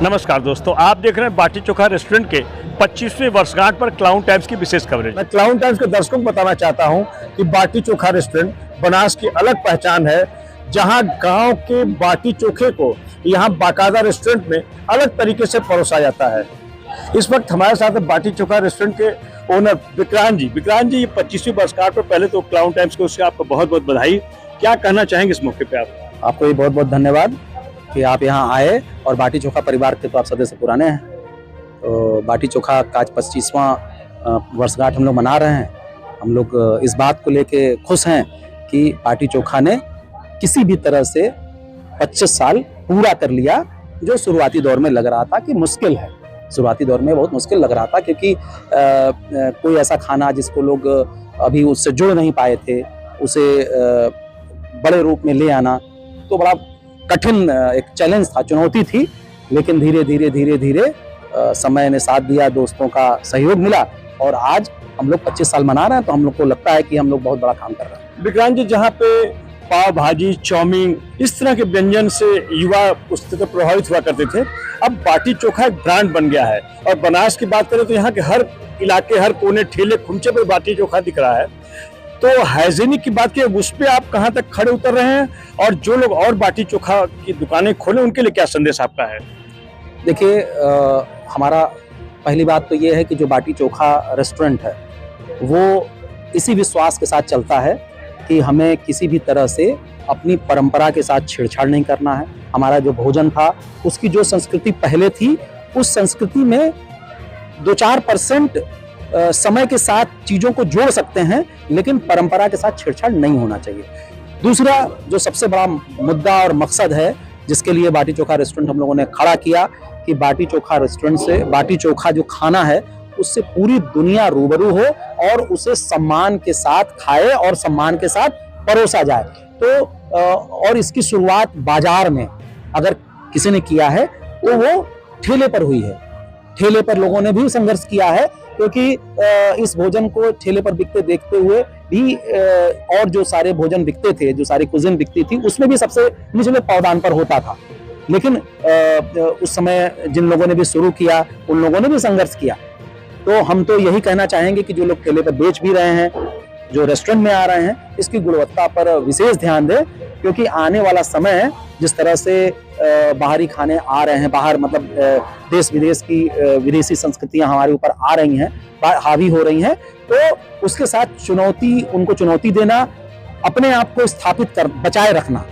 नमस्कार दोस्तों, आप देख रहे हैं बाटी चोखा रेस्टोरेंट के 25वीं वर्षगांठ पर क्लाउन टाइम्स की विशेष कवरेज। मैं क्लाउन टाइम्स के दर्शकों को बताना चाहता हूं कि बाटी चोखा रेस्टोरेंट बनास की अलग पहचान है, जहां गांव के बाटी चोखे को यहां बाकायदा रेस्टोरेंट में अलग तरीके से परोसा जाता है। इस वक्त हमारे साथ बाटी चोखा रेस्टोरेंट के ओनर विक्रांत जी। विक्रांत जी, 25वीं वर्षगांठ पर पहले तो क्लाउन टाइम्स को उससे आपको बहुत बहुत बधाई। क्या कहना चाहेंगे इस मौके पर आप? आपको भी बहुत बहुत धन्यवाद कि आप यहाँ आए और बाटी चोखा परिवार के तो आप सदस्य पुराने हैं। तो बाटी चोखा का आज 25वां वर्षगांठ हम लोग मना रहे हैं। हम लोग इस बात को लेके खुश हैं कि बाटी चोखा ने किसी भी तरह से 25 साल पूरा कर लिया, जो शुरुआती दौर में लग रहा था कि मुश्किल है। शुरुआती दौर में बहुत मुश्किल लग रहा था, क्योंकि कोई ऐसा खाना जिसको लोग अभी उससे जुड़ नहीं पाए थे, उसे बड़े रूप में ले आना तो बड़ा कठिन एक चैलेंज था, चुनौती थी। लेकिन धीरे धीरे समय ने साथ दिया, दोस्तों का सहयोग मिला और आज हम लोग 25 साल मना रहे हैं। तो हम लोग को लगता है कि हम लोग बहुत बड़ा काम कर रहे हैं। विक्रांत जी, जहाँ पे पाव भाजी, चाउमीन, इस तरह के व्यंजन से युवा उस तरह प्रभावित हुआ करते थे, अब बाटी चोखा एक ब्रांड बन गया है। और बनास की बात करें तो यहाँ के हर इलाके, हर कोने, ठेले खुमचे पर बाटी चोखा दिख रहा है। तो हाइजीनिक की बात की, उस पर आप कहाँ तक खड़े उतर रहे हैं, और जो लोग और बाटी चोखा की दुकानें खोले उनके लिए क्या संदेश आपका है? देखिए, हमारा पहली बात तो ये है कि जो बाटी चोखा रेस्टोरेंट है वो इसी विश्वास के साथ चलता है कि हमें किसी भी तरह से अपनी परंपरा के साथ छेड़छाड़ नहीं करना है। हमारा जो भोजन था, उसकी जो संस्कृति पहले थी, उस संस्कृति में 2-4% समय के साथ चीज़ों को जोड़ सकते हैं, लेकिन परंपरा के साथ छेड़छाड़ नहीं होना चाहिए। दूसरा जो सबसे बड़ा मुद्दा और मकसद है जिसके लिए बाटी चोखा रेस्टोरेंट हम लोगों ने खड़ा किया, कि बाटी चोखा रेस्टोरेंट से बाटी चोखा जो खाना है उससे पूरी दुनिया रूबरू हो और उसे सम्मान के साथ खाए और सम्मान के साथ परोसा जाए। तो और इसकी शुरुआत बाजार में अगर किसी ने किया है तो वो ठेले पर हुई है। ठेले पर लोगों ने भी संघर्ष किया है, क्योंकि इस भोजन को ठेले पर बिकते देखते हुए भी और जो सारे भोजन बिकते थे, जो सारी कुजिन बिकती थी, उसमें भी सबसे निचले पावदान पर होता था। लेकिन उस समय जिन लोगों ने भी शुरू किया, उन लोगों ने भी संघर्ष किया। तो हम तो यही कहना चाहेंगे कि जो लोग ठेले पर बेच भी रहे हैं, जो रेस्टोरेंट में आ रहे हैं, इसकी गुणवत्ता पर विशेष ध्यान दें, क्योंकि आने वाला समय जिस तरह से बाहरी खाने आ रहे हैं, बाहर मतलब देश विदेश की विदेशी संस्कृतियां हमारे ऊपर आ रही हैं, हावी हो रही हैं, तो उसके साथ उनको चुनौती देना, अपने आप को स्थापित कर बचाए रखना,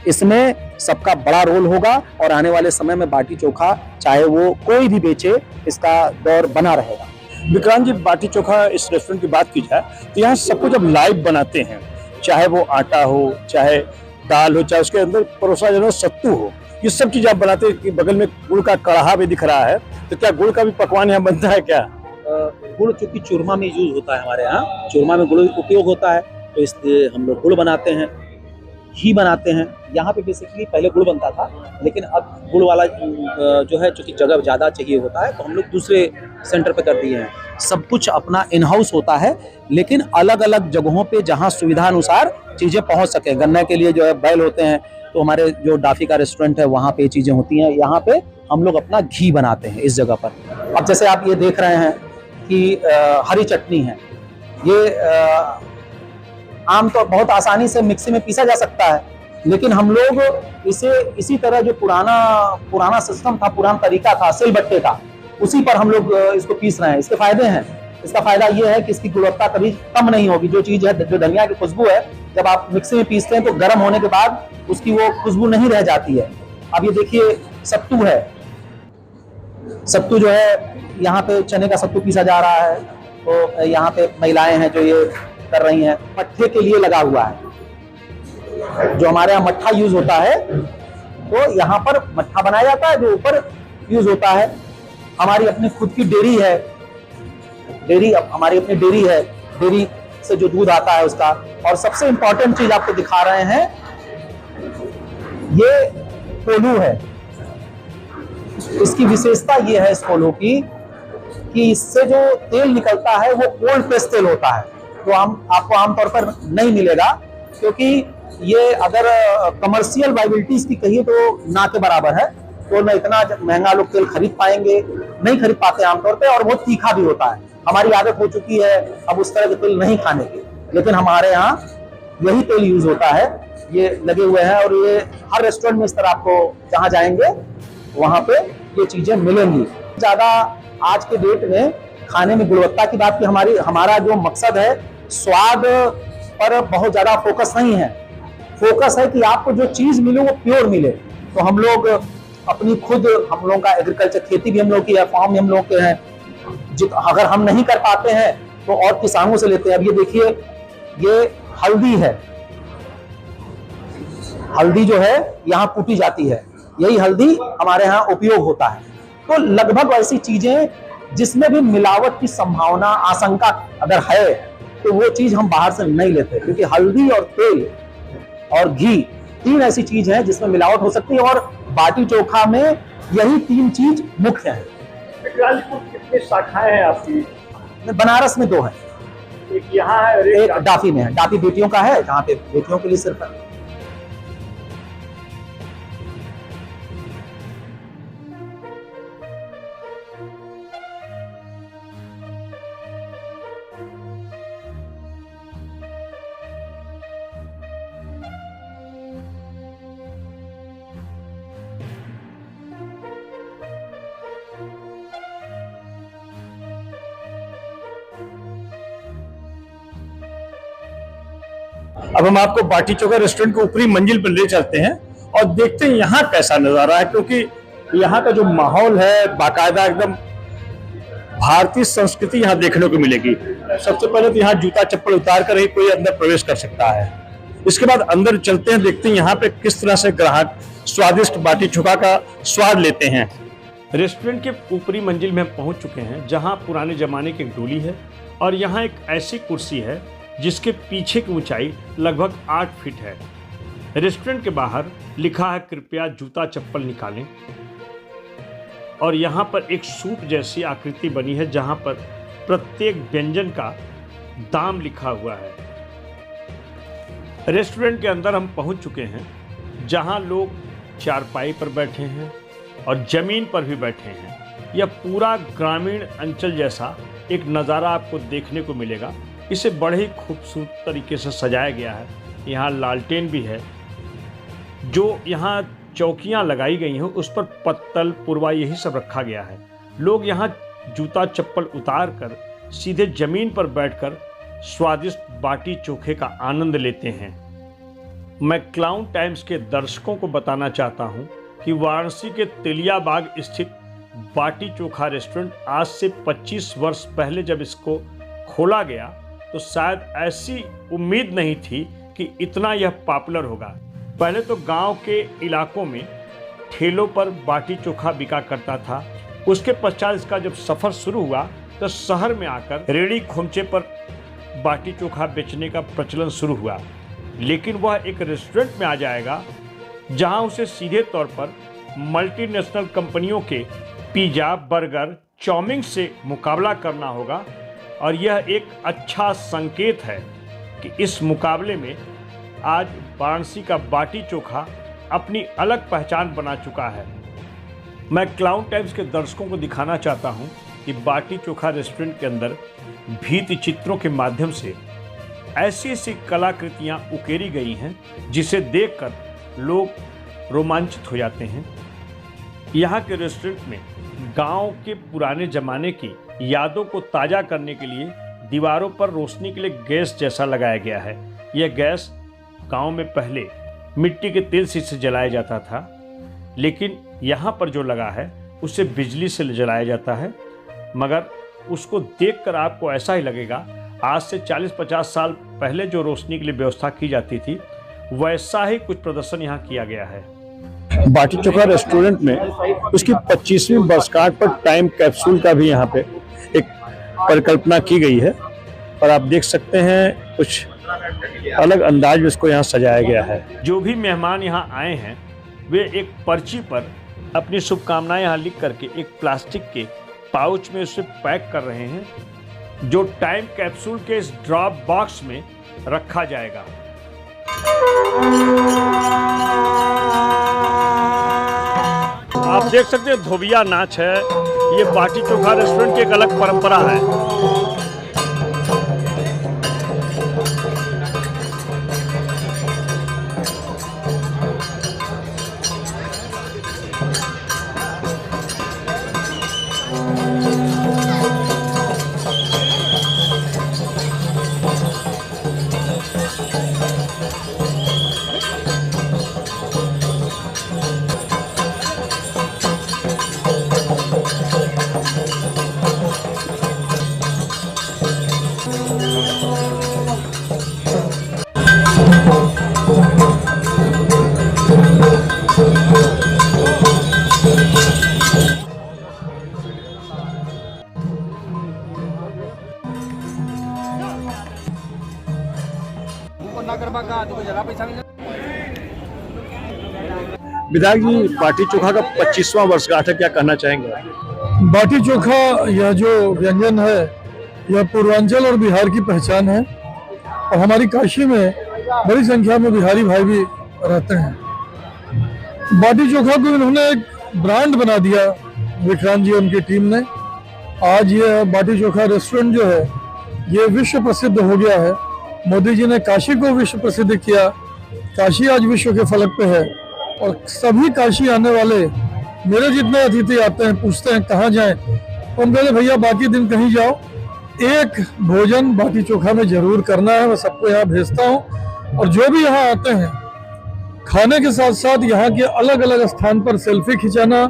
इसमें सबका बड़ा रोल होगा। और आने वाले समय में बाटी चोखा चाहे वो कोई भी बेचे, इसका दौर बना रहेगा। विक्रांत जी, बाटी चोखा इस रेस्टोरेंट की बात की जाए तो यहाँ सब कुछ जब लाइव बनाते हैं, चाहे वो आटा हो, चाहे दाल हो, चाहे उसके अंदर परोसा जो सत्तू हो, ये सब चीज आप बनाते हैं। कि बगल में गुड़ का कढ़ा भी दिख रहा है, तो क्या गुड़ का भी पकवान यहाँ बनता है क्या? गुड़ चूंकि चूरमा में यूज होता है, हमारे यहाँ चूरमा में गुड़ उपयोग होता है, तो इसलिए हम लोग गुड़ बनाते हैं, घी बनाते हैं। यहाँ पे बेसिकली पहले गुड़ बनता था, लेकिन अब गुड़ वाला जो है, चूंकि जगह ज़्यादा चाहिए होता है, तो हम लोग दूसरे सेंटर पे कर दिए हैं। सब कुछ अपना इन हाउस होता है, लेकिन अलग अलग जगहों पे जहाँ सुविधा अनुसार चीज़ें पहुँच सके। गन्ने के लिए जो है बैल होते हैं, तो हमारे जो डाफी का रेस्टोरेंट है वहाँ पे चीज़ें होती हैं। यहाँ पे हम लोग अपना घी बनाते हैं इस जगह पर। अब जैसे आप ये देख रहे हैं कि हरी चटनी है, ये आमतौर बहुत आसानी से मिक्सी में पीसा जा सकता है, लेकिन हम लोग इसे इसी तरह जो पुराना सिस्टम था, पुराना तरीका था सिलबट्टे का, उसी पर हम लोग इसको पीस रहे हैं। इसके फायदे हैं। इसका फायदा ये है कि इसकी गुणवत्ता कभी कम नहीं होगी। जो चीज़ है, जो धनिया की खुशबू है, जब आप मिक्सी में पीसते हैं तो गर्म होने के बाद उसकी वो खुशबू नहीं रह जाती है। अब ये देखिए, सत्तू है, सत्तू जो है, यहाँ पे चने का सत्तू पीसा जा रहा है। तो यहाँ पे महिलाएं हैं जो ये कर रही हैं। मट्ठे के लिए लगा हुआ है, जो हमारे यहाँ मट्ठा यूज होता है, तो यहाँ पर मट्ठा बनाया जाता है, जो ऊपर यूज होता है। हमारी अपनी खुद की डेयरी है, हमारी अपनी डेयरी है, डेयरी से जो दूध आता है उसका। और सबसे इंपॉर्टेंट चीज आपको दिखा रहे हैं, ये कोल्हू है। इसकी विशेषता ये है इस कोल्हू की, कि इससे जो तेल निकलता है वो कोल्ड प्रेस तेल होता है, तो आपको आमतौर पर नहीं मिलेगा, क्योंकि ये अगर कमर्शियल वाइबिलिटीज की कहिए तो ना के बराबर है। तो न इतना महंगा लोग तेल खरीद पाएंगे, नहीं खरीद पाते आमतौर पे, और बहुत तीखा भी होता है। हमारी आदत हो चुकी है अब उस तरह के तेल नहीं खाने की, लेकिन हमारे यहाँ यही तेल यूज होता है, ये लगे हुए हैं। और ये हर रेस्टोरेंट में इस तरह आपको जहाँ जाएंगे वहां पे ये चीजें मिलेंगी। ज्यादा आज के डेट में खाने में गुणवत्ता की बात की हमारा जो मकसद है, स्वाद पर बहुत ज्यादा फोकस नहीं है। फोकस है कि आपको जो चीज मिले वो प्योर मिले। तो हम लोग अपनी खुद, हम लोगों का एग्रीकल्चर, खेती भी हम लोग की है, फार्म भी हम लोग के हैं। अगर हम नहीं कर पाते हैं तो और किसानों से लेते हैं। अब ये देखिए, ये हल्दी है, हल्दी जो है यहाँ कूटी जाती है, यही हल्दी हमारे यहाँ उपयोग होता है। तो लगभग ऐसी चीजें जिसमें भी मिलावट की संभावना, आशंका अगर है, तो वो चीज हम बाहर से नहीं लेते, क्योंकि हल्दी और तेल और घी 3 ऐसी चीज है जिसमें मिलावट हो सकती है, और बाटी चोखा में यही 3 चीज मुख्य है। कितनी शाखाएं हैं आपकी? बनारस में 2 है, एक यहाँ है और एक डाफी में है। डाफी बेटियों का है, जहाँ पे बेटियों के लिए सिर्फ है। अब हम आपको बाटी चोखा रेस्टोरेंट के ऊपरी मंजिल पर ले चलते हैं और देखते हैं यहाँ कैसा नजारा है, क्योंकि यहाँ का जो माहौल है बाकायदा एकदम भारतीय संस्कृति यहाँ देखने को मिलेगी। सबसे पहले तो यहाँ जूता चप्पल उतार कर ही कोई अंदर प्रवेश कर सकता है। इसके बाद अंदर चलते हैं, देखते हैं यहाँ पे किस तरह से ग्राहक स्वादिष्ट बाटी चोखा का स्वाद लेते हैं। रेस्टोरेंट के ऊपरी मंजिल में हम पहुंच चुके हैं, जहाँ पुराने जमाने की एक डोली है और यहाँ एक ऐसी कुर्सी है जिसके पीछे की ऊंचाई लगभग 8 फीट है। रेस्टोरेंट के बाहर लिखा है कृपया जूता चप्पल निकालें, और यहाँ पर एक सूप जैसी आकृति बनी है जहाँ पर प्रत्येक व्यंजन का दाम लिखा हुआ है। रेस्टोरेंट के अंदर हम पहुँच चुके हैं, जहाँ लोग चारपाई पर बैठे हैं और जमीन पर भी बैठे हैं। यह पूरा ग्रामीण अंचल जैसा एक नज़ारा आपको देखने को मिलेगा। इसे बड़े ही खूबसूरत तरीके से सजाया गया है। यहाँ लालटेन भी है, जो यहाँ चौकियाँ लगाई गई हैं उस पर पत्तल, पुरवा यही सब रखा गया है। लोग यहाँ जूता चप्पल उतार कर सीधे जमीन पर बैठकर स्वादिष्ट बाटी चोखे का आनंद लेते हैं। मैं क्लाउन टाइम्स के दर्शकों को बताना चाहता हूँ कि वाराणसी के तेलियाबाग स्थित बाटी चोखा रेस्टोरेंट आज से 25 वर्ष पहले जब इसको खोला गया तो शायद ऐसी उम्मीद नहीं थी कि इतना यह पॉपुलर होगा। पहले तो गांव के इलाकों में ठेलों पर बाटी चोखा बिका करता था। उसके पश्चात इसका जब सफ़र शुरू हुआ तो शहर में आकर रेड़ी खोमचे पर बाटी चोखा बेचने का प्रचलन शुरू हुआ। लेकिन वह एक रेस्टोरेंट में आ जाएगा जहां उसे सीधे तौर पर मल्टीनेशनल कंपनियों के पिज़्ज़ा, बर्गर, चाउमीन से मुकाबला करना होगा। और यह एक अच्छा संकेत है कि इस मुकाबले में आज वाराणसी का बाटी चोखा अपनी अलग पहचान बना चुका है। मैं क्लाउन टाइम्स के दर्शकों को दिखाना चाहता हूं कि बाटी चोखा रेस्टोरेंट के अंदर भित्ति चित्रों के माध्यम से ऐसी ऐसी कलाकृतियां उकेरी गई हैं जिसे देखकर लोग रोमांचित हो जाते हैं। यहाँ के रेस्टोरेंट में गांव के पुराने ज़माने की यादों को ताज़ा करने के लिए दीवारों पर रोशनी के लिए गैस जैसा लगाया गया है। यह गैस गांव में पहले मिट्टी के तेल से जलाया जाता था, लेकिन यहाँ पर जो लगा है उसे बिजली से जलाया जाता है। मगर उसको देखकर आपको ऐसा ही लगेगा आज से 40-50 साल पहले जो रोशनी के लिए व्यवस्था की जाती थी वैसा ही कुछ प्रदर्शन यहाँ किया गया है। बाटी चोखा रेस्टोरेंट में उसकी 25वीं वर्षगांठ पर टाइम कैप्सूल का भी यहाँ पे एक परिकल्पना की गई है, और आप देख सकते हैं कुछ अलग अंदाज में इसको यहाँ सजाया गया है। जो भी मेहमान यहाँ आए हैं वे एक पर्ची पर अपनी शुभकामनाएं यहाँ लिख करके एक प्लास्टिक के पाउच में उसे पैक कर रहे हैं, जो टाइम कैप्सूल के इस ड्रॉप बॉक्स में रखा जाएगा। आप देख सकते हैं धोबिया नाच है। ये बाटी चोखा रेस्टोरेंट की एक अलग परंपरा है। विधायक जी, बाटी चोखा का 25वां वर्षगांठ है, क्या कहना चाहेंगे? बाटी चोखा यह जो व्यंजन है यह पूर्वांचल और बिहार की पहचान है और हमारी काशी में बड़ी संख्या में बिहारी भाई भी रहते हैं। बाटी चोखा को इन्होंने एक ब्रांड बना दिया, विक्रांत जी उनकी टीम ने। आज ये बाटी चोखा रेस्टोरेंट जो है ये विश्व प्रसिद्ध हो गया है। मोदी जी ने काशी को विश्व प्रसिद्ध किया, काशी आज विश्व के फलक पे है और सभी काशी आने वाले मेरे जितने अतिथि आते हैं पूछते हैं कहाँ जाएं, तो हम कहते भैया बाकी दिन कहीं जाओ, एक भोजन बाटी चोखा में जरूर करना है। मैं सबको यहाँ भेजता हूँ और जो भी यहाँ आते हैं खाने के साथ साथ यहाँ के अलग अलग स्थान पर सेल्फी खिंचाना,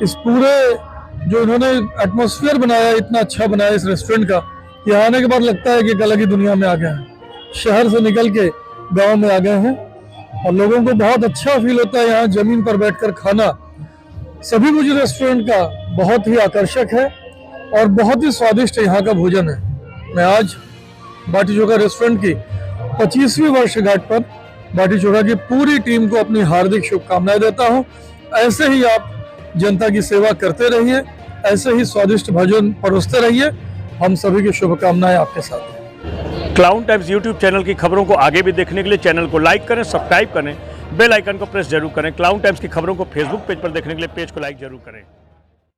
इस पूरे जो इन्होंने एटमॉस्फेयर बनाया, इतना अच्छा बनाया इस रेस्टोरेंट का, यहाँ आने के बाद लगता है कि एक अलग ही दुनिया में आ गए हैं, शहर से निकल के गाँव में आ गए हैं और लोगों को बहुत अच्छा फील होता है यहाँ जमीन पर बैठकर खाना। सभी कुछ रेस्टोरेंट का बहुत ही आकर्षक है और बहुत ही स्वादिष्ट यहाँ का भोजन है। मैं आज बाटी चोखा रेस्टोरेंट की 25वीं वर्षगांठ पर बाटी चोखा की पूरी टीम को अपनी हार्दिक शुभकामनाएं देता हूँ। ऐसे ही आप जनता की सेवा करते रहिए, ऐसे ही स्वादिष्ट भोजन परोसते रहिए। हम सभी की शुभकामनाएं आपके साथ हैं। क्लाउन टाइम्स यूट्यूब चैनल की खबरों को आगे भी देखने के लिए चैनल को लाइक करें, सब्सक्राइब करें, बेल आइकन को प्रेस जरूर करें। क्लाउन टाइम्स की खबरों को फेसबुक पेज पर देखने के लिए पेज को लाइक जरूर करें।